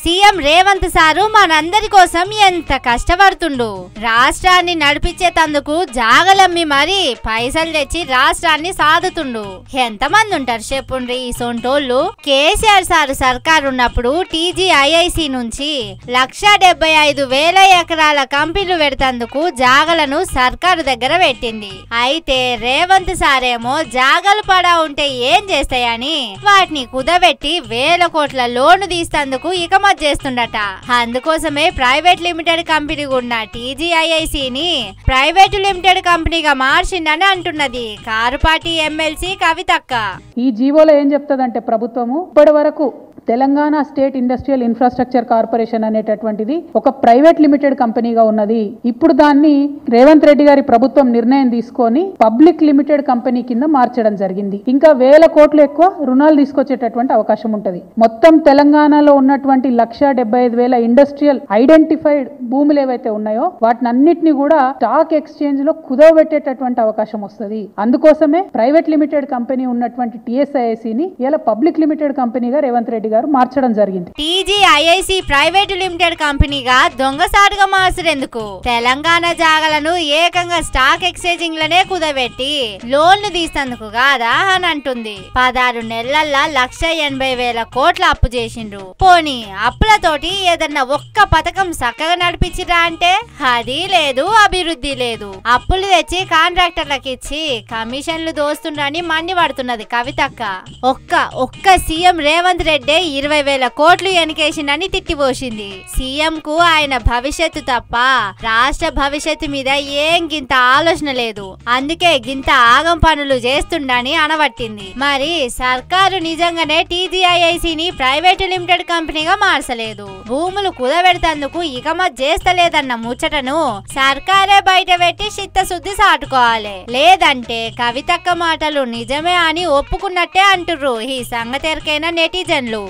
CM Revanth sir మనందరి కోసం ఎంత కష్టపడుతుండు. రాష్ట్రాన్ని నడిపించేతందుకు జాగలమ్మి మరి పైసలు తెచ్చి రాష్ట్రాన్ని సాదుతుండు. ఎంతమంది ఉంటారు చెప్పుండ్రి ఈ సొంటోళ్ళు. కేసీఆర్ సారు సర్కారు ఉన్నప్పుడు టీజీఐఐసి నుంచి 1,75,000 ఎకరాల కంపెనీలు పెడతందుకు జాగలను సర్కారు దగ్గర పెట్టింది. అయితే రేవంత్ సారేమో జాగలు పడా ఉంటే ఏం చేస్తాయని వాటిని కుదబెట్టి 1,000 కోట్ల లోను తీస్తందుకు ఇకమత్ చేస్తుండట. అందుకోసమే ప్రైవేట్ లిమిటెడ్ కంపెనీ ఉన్న టీజీఐఐసిని ప్రైవేట్ లిమిటెడ్ కంపెనీగా మార్చిందని అంటున్నది కారుపాటి ఎమ్మెల్సీ కవితక్క. ఈ జీవోలో ఏం చెప్తుందంటే ప్రభుత్వము ఇప్పటి వరకు Telangana state industrial infrastructure corporation అనేటటువంటిది ఒక ప్రైవేట్ లిమిటెడ్ కంపెనీగా ఉన్నది. ఇప్పుడు దాన్ని రేవంత్ రెడ్డి గారి ప్రభుత్వం నిర్ణయం తీసుకొని పబ్లిక్ లిమిటెడ్ కంపెనీ కింద మార్చడం జరిగింది. ఇంకా 1,000 కోట్లు ఎక్కువ రుణాలు తీసుకొచ్చేటటువంటి అవకాశం ఉంటది. మొత్తం తెలంగాణలో ఉన్నటువంటి 1,75,000 ఇండస్ట్రియల్ ఐడెంటిఫైడ్ భూములు ఏవైతే ఉన్నాయో వాటిని అన్నిటిని కూడా స్టాక్ ఎక్స్చేంజ్ లో కుదవబెట్టేటటువంటి అవకాశం వస్తుంది. అందుకోసమే ప్రైవేట్ లిమిటెడ్ కంపెనీ ఉన్నటువంటి టీఎస్ఐఐసిని ఇలా పబ్లిక్ లిమిటెడ్ కంపెనీగా రేవంత్ రెడ్డి గారు మార్చడం జరిగింది. టీజీఐఐసి ప్రైవేట్ లిమిటెడ్ కంపెనీగా దొంగసాటుగా మార్చడెందుకు? తెలంగాణ జాగలను ఏకంగా స్టాక్ ఎక్స్చేంజింగ్ లనే కుదబెట్టి లోన్లు తీసేందుకు కాదా అని అంటుంది. 16 నెలల్లో 1,80,000 కోట్ల అప్పు చేసిండ్రు. పోనీ అప్పులతోటి ఏదన్నా ఒక్క పథకం చక్కగా నడిపించిరా అంటే అది లేదు, అభివృద్ధి లేదు. అప్పులు తెచ్చి కాంట్రాక్టర్లకు ఇచ్చి కమిషన్లు దోస్తుండని మండి పడుతున్నది కవితక్క. ఒక్క సీఎం రేవంత్ రెడ్డి 20,000 కోట్లు ఎనికేసిందని తిట్టిపోసింది. సీఎం కు ఆయన భవిష్యత్తు తప్ప రాష్ట్ర భవిష్యత్తు మీద ఏం గింత ఆలోచన లేదు. అందుకే గింత ఆగం పనులు చేస్తుండని అనబట్టింది. మరి సర్కారు నిజంగానే టీజీఐఐసిని ప్రైవేట్ లిమిటెడ్ కంపెనీగా మార్చలేదు. భూములు కుదబెడతందుకు ఇకమత్ చేస్తలేదన్న ముచ్చటను సర్కారే బయట పెట్టి చిత్తశుద్ధి సాటుకోవాలి. లేదంటే కవితక్క మాటలు నిజమే అని ఒప్పుకున్నట్టే అంటుర్రు ఈ సంగతెరకైన నెటిజన్లు.